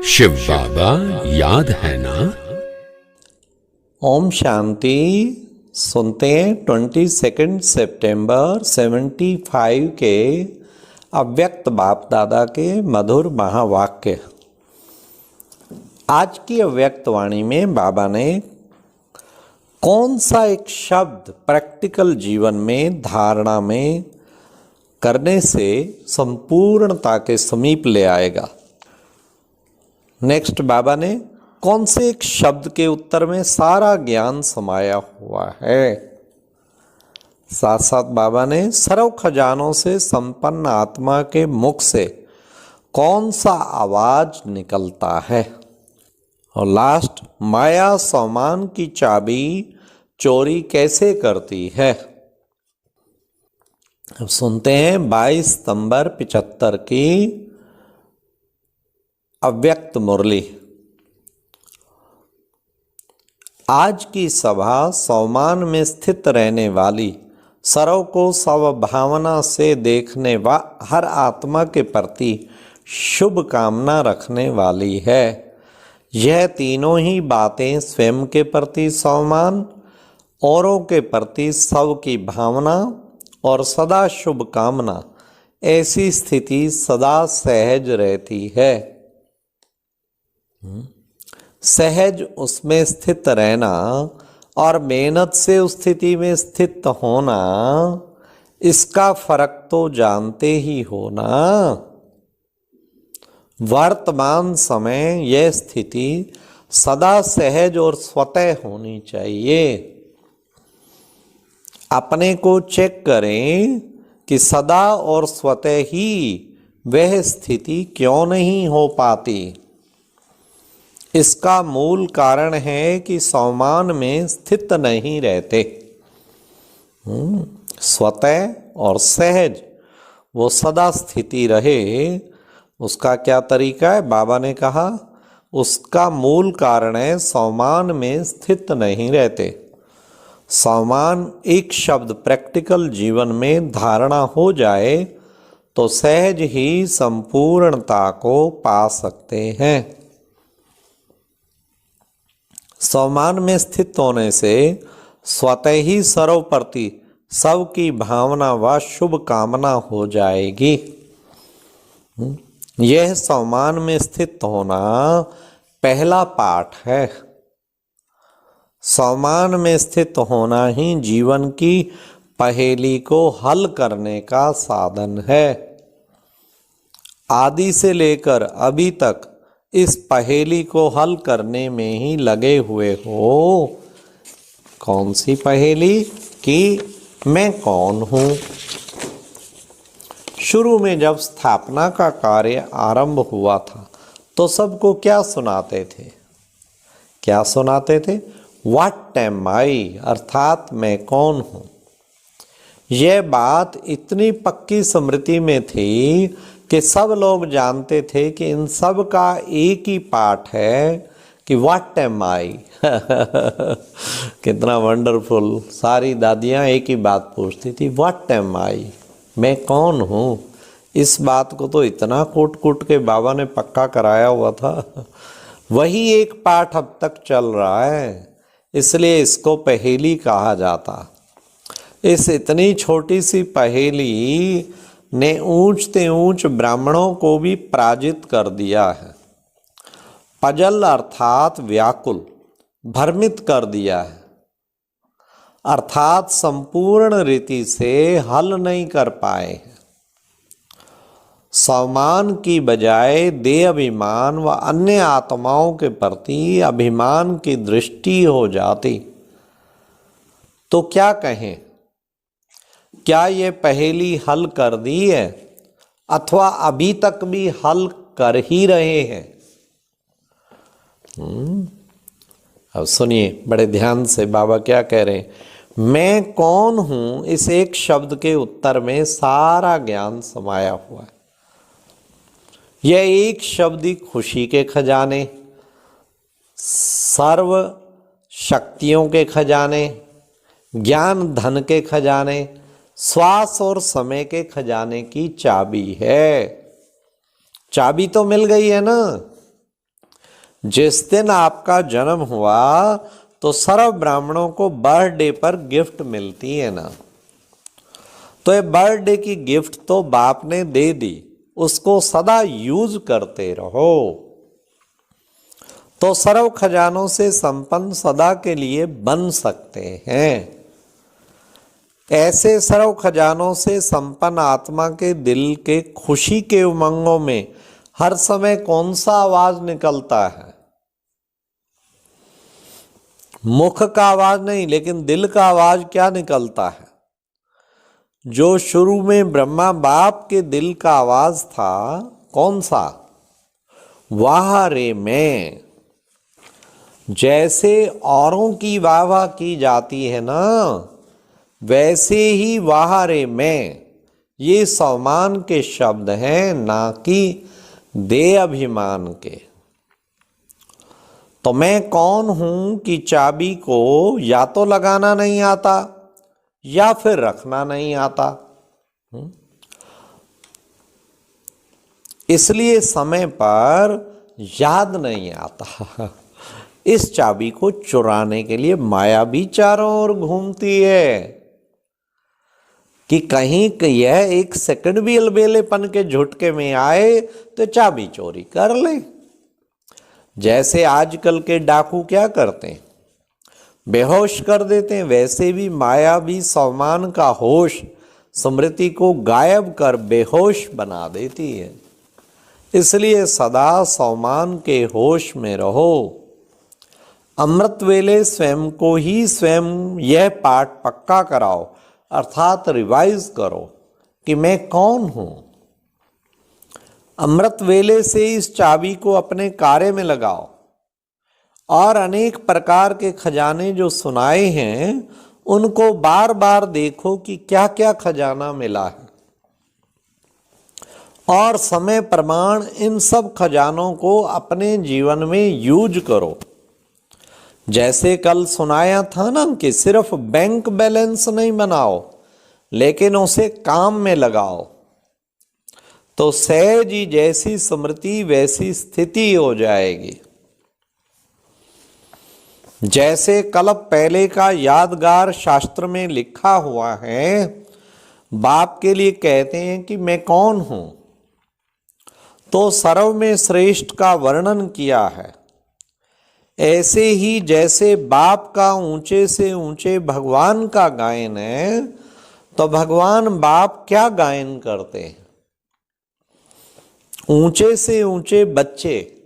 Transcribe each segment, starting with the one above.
शिव बाबा याद है ना। ओम शांति। सुनते हैं 22 सितंबर 75 के अव्यक्त बाप दादा के मधुर महावाक्य। आज की अव्यक्त वाणी में बाबा ने कौन सा एक शब्द प्रैक्टिकल जीवन में धारणा में करने से संपूर्णता के समीप ले आएगा। नेक्स्ट बाबा ने कौन से एक शब्द के उत्तर में सारा ज्ञान समाया हुआ है। साथ साथ बाबा ने सर्व खजानों से संपन्न आत्मा के मुख से कौन सा आवाज निकलता है। और लास्ट माया सामान की चाबी चोरी कैसे करती है। अब सुनते हैं 22 सितंबर 75 की अव्यक्त मुरली। आज की सभा सौमान में स्थित रहने वाली सर्व को स्वभावना से देखने व हर आत्मा के प्रति शुभ कामना रखने वाली है। यह तीनों ही बातें स्वयं के प्रति सम्मान, औरों के प्रति सब की भावना और सदा शुभ कामना, ऐसी स्थिति सदा सहज रहती है। सहज उसमें स्थित रहना और मेहनत से उस स्थिति में स्थित होना, इसका फर्क तो जानते ही हो ना। वर्तमान समय यह स्थिति सदा सहज और स्वतः होनी चाहिए। अपने को चेक करें कि सदा और स्वतः ही वह स्थिति क्यों नहीं हो पाती। इसका मूल कारण है कि सम्मान में स्थित नहीं रहते। स्वतः और सहज वो सदा स्थिति रहे, उसका क्या तरीका है। बाबा ने कहा उसका मूल कारण है सम्मान में स्थित नहीं रहते। सम्मान एक शब्द प्रैक्टिकल जीवन में धारणा हो जाए तो सहज ही संपूर्णता को पा सकते हैं। सम्मान में स्थित होने से स्वतः ही सर्व प्रति सब की भावना व शुभ कामना हो जाएगी। यह सम्मान में स्थित होना पहला पाठ है। सम्मान में स्थित होना ही जीवन की पहेली को हल करने का साधन है। आदि से लेकर अभी तक इस पहेली को हल करने में ही लगे हुए हो। कौन सी पहेली कि मैं कौन हूँ। शुरू में जब स्थापना का कार्य आरंभ हुआ था तो सबको क्या सुनाते थे, क्या सुनाते थे? व्हाट एम आई, अर्थात मैं कौन हूँ। यह बात इतनी पक्की स्मृति में थी कि सब लोग जानते थे कि इन सब का एक ही पाठ है कि व्हाट एम आई। कितना वंडरफुल। सारी दादियाँ एक ही बात पूछती थी, व्हाट एम आई, मैं कौन हूँ। इस बात को तो इतना कूट कूट के बाबा ने पक्का कराया हुआ था। वही एक पाठ अब तक चल रहा है, इसलिए इसको पहेली कहा जाता। इस इतनी छोटी सी पहेली ने ऊंचते ऊंच ब्राह्मणों को भी पराजित कर दिया है। पजल अर्थात व्याकुल, भ्रमित कर दिया है, अर्थात संपूर्ण रीति से हल नहीं कर पाए हैं। सम्मान की बजाय देह अभिमान व अन्य आत्माओं के प्रति अभिमान की दृष्टि हो जाती तो क्या कहें। क्या ये पहेली हल कर दी है अथवा अभी तक भी हल कर ही रहे हैं। अब सुनिए बड़े ध्यान से बाबा क्या कह रहे हैं। मैं कौन हूं, इस एक शब्द के उत्तर में सारा ज्ञान समाया हुआ है। यह एक शब्द ही खुशी के खजाने, सर्व शक्तियों के खजाने, ज्ञान धन के खजाने, श्वास और समय के खजाने की चाबी है। चाबी तो मिल गई है ना। जिस दिन आपका जन्म हुआ तो सर्व ब्राह्मणों को बर्थडे पर गिफ्ट मिलती है ना, तो ये बर्थडे की गिफ्ट तो बाप ने दे दी, उसको सदा यूज करते रहो, तो सर्व खजानों से संपन्न सदा के लिए बन सकते हैं। ऐसे सर्व खजानों से संपन्न आत्मा के दिल के खुशी के उमंगों में हर समय कौन सा आवाज निकलता है? मुख का आवाज नहीं, लेकिन दिल का आवाज क्या निकलता है? जो शुरू में ब्रह्मा बाप के दिल का आवाज था, कौन सा? वाह रे मैं। जैसे औरों की वाह वाह की जाती है ना, वैसे ही वाह रे मैं, ये सम्मान के शब्द हैं, ना कि दे अभिमान के। तो मैं कौन हूं कि चाबी को या तो लगाना नहीं आता या फिर रखना नहीं आता। इसलिए समय पर याद नहीं आता। इस चाबी को चुराने के लिए माया भी चारों ओर घूमती है कि कहीं यह एक सेकंड भी अलबेलेपन के झुटके में आए तो चाबी चोरी कर ले। जैसे आजकल के डाकू क्या करते हैं, बेहोश कर देते हैं, वैसे भी माया भी सम्मान का होश स्मृति को गायब कर बेहोश बना देती है। इसलिए सदा सम्मान के होश में रहो। अमृत वेले स्वयं को ही स्वयं यह पाठ पक्का कराओ, अर्थात रिवाइज करो कि मैं कौन हूं। अमृत वेले से इस चाबी को अपने कार्य में लगाओ और अनेक प्रकार के खजाने जो सुनाए हैं उनको बार बार देखो कि क्या क्या खजाना मिला है, और समय प्रमाण इन सब खजानों को अपने जीवन में यूज करो। जैसे कल सुनाया था ना कि सिर्फ बैंक बैलेंस नहीं बनाओ, लेकिन उसे काम में लगाओ, तो सहज ही जैसी स्मृति वैसी स्थिति हो जाएगी। जैसे कल्प पहले का यादगार शास्त्र में लिखा हुआ है, बाप के लिए कहते हैं कि मैं कौन हूं, तो सर्व में श्रेष्ठ का वर्णन किया है। ऐसे ही जैसे बाप का ऊंचे से ऊंचे भगवान का गायन है, तो भगवान बाप क्या गायन करते हैं? ऊंचे से ऊंचे बच्चे।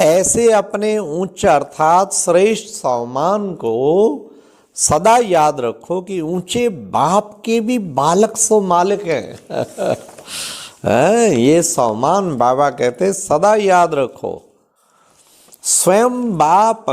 ऐसे अपने उच्च अर्थात श्रेष्ठ सम्मान को सदा याद रखो कि ऊंचे बाप के भी बालक सो मालिक हैं। ये सम्मान बाबा कहते सदा याद रखो। स्वयं बाप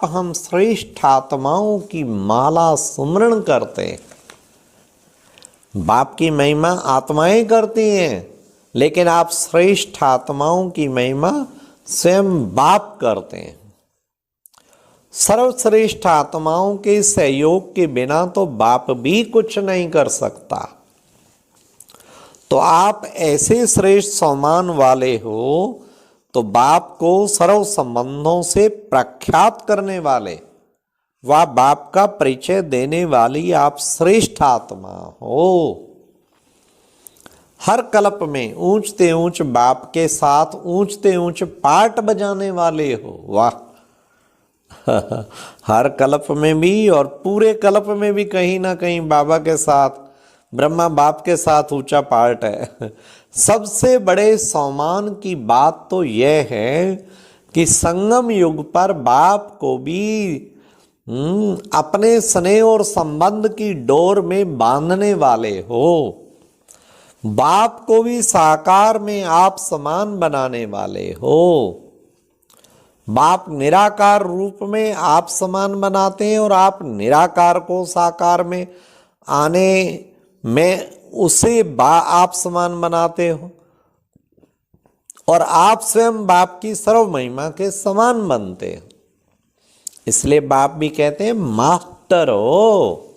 हम श्रेष्ठ आत्माओं की माला सुमरण करते हैं। बाप की महिमा आत्माएं करती हैं, लेकिन आप श्रेष्ठ आत्माओं की महिमा स्वयं बाप करते हैं। सर्वश्रेष्ठ आत्माओं के सहयोग के बिना तो बाप भी कुछ नहीं कर सकता। तो आप ऐसे श्रेष्ठ सम्मान वाले हो, तो बाप को सर्व संबंधों से प्रख्यात करने वाले व बाप का परिचय देने वाली आप श्रेष्ठ आत्मा हो। हर कल्प में ऊंचते ऊंच बाप के साथ ऊंचते ऊंच पाठ बजाने वाले हो। वाह। हर कल्प में भी और पूरे कल्प में भी कहीं ना कहीं बाबा के साथ, ब्रह्मा बाप के साथ ऊंचा पार्ट है। सबसे बड़े सम्मान की बात तो यह है कि संगम युग पर बाप को भी अपने स्नेह और संबंध की डोर में बांधने वाले हो। बाप को भी साकार में आप समान बनाने वाले हो। बाप निराकार रूप में आप समान बनाते हैं और आप निराकार को साकार में आने में उसे आप समान बनाते हो, और आप स्वयं बाप की सर्व महिमा के समान बनते हो। इसलिए बाप भी कहते हैं मास्टर हो।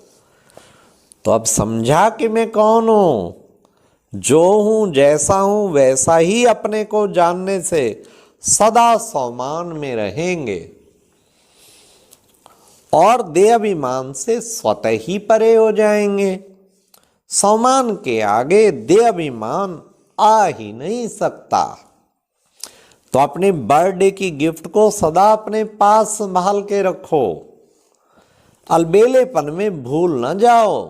तो अब समझा कि मैं कौन हूं? जो हूं जैसा हूं वैसा ही अपने को जानने से सदा सौमान में रहेंगे और देह अभिमान से स्वतः ही परे हो जाएंगे। सौमान के आगे देह अभिमान आ ही नहीं सकता। तो अपने बर्थडे की गिफ्ट को सदा अपने पास संभाल के रखो, अलबेलेपन में भूल न जाओ।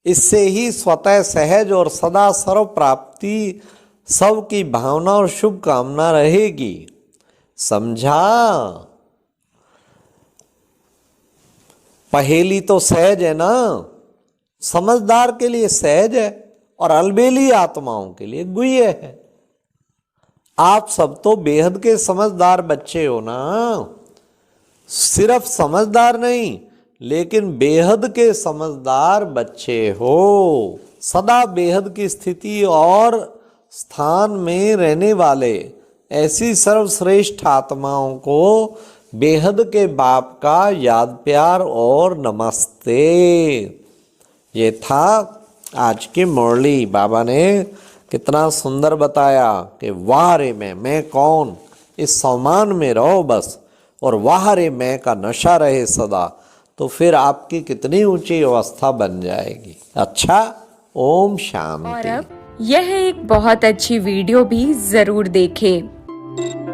इससे ही स्वतः सहज और सदा सर्व प्राप्ति सब की भावना और शुभकामना रहेगी। समझा? पहेली तो सहज है ना, समझदार के लिए सहज है और अलबेली आत्माओं के लिए गुह्य है। आप सब तो बेहद के समझदार बच्चे हो ना, सिर्फ समझदार नहीं लेकिन बेहद के समझदार बच्चे हो। सदा बेहद की स्थिति और स्थान में रहने वाले ऐसी सर्वश्रेष्ठ आत्माओं को बेहद के बाप का याद प्यार और नमस्ते। ये था आज की मुरली। बाबा ने कितना सुंदर बताया कि वाह रे मैं कौन, इस सम्मान में रहो बस, और वाह रे मैं का नशा रहे सदा, तो फिर आपकी कितनी ऊंची अवस्था बन जाएगी। अच्छा, ओम शांति। और अब यह एक बहुत अच्छी वीडियो भी जरूर देखें।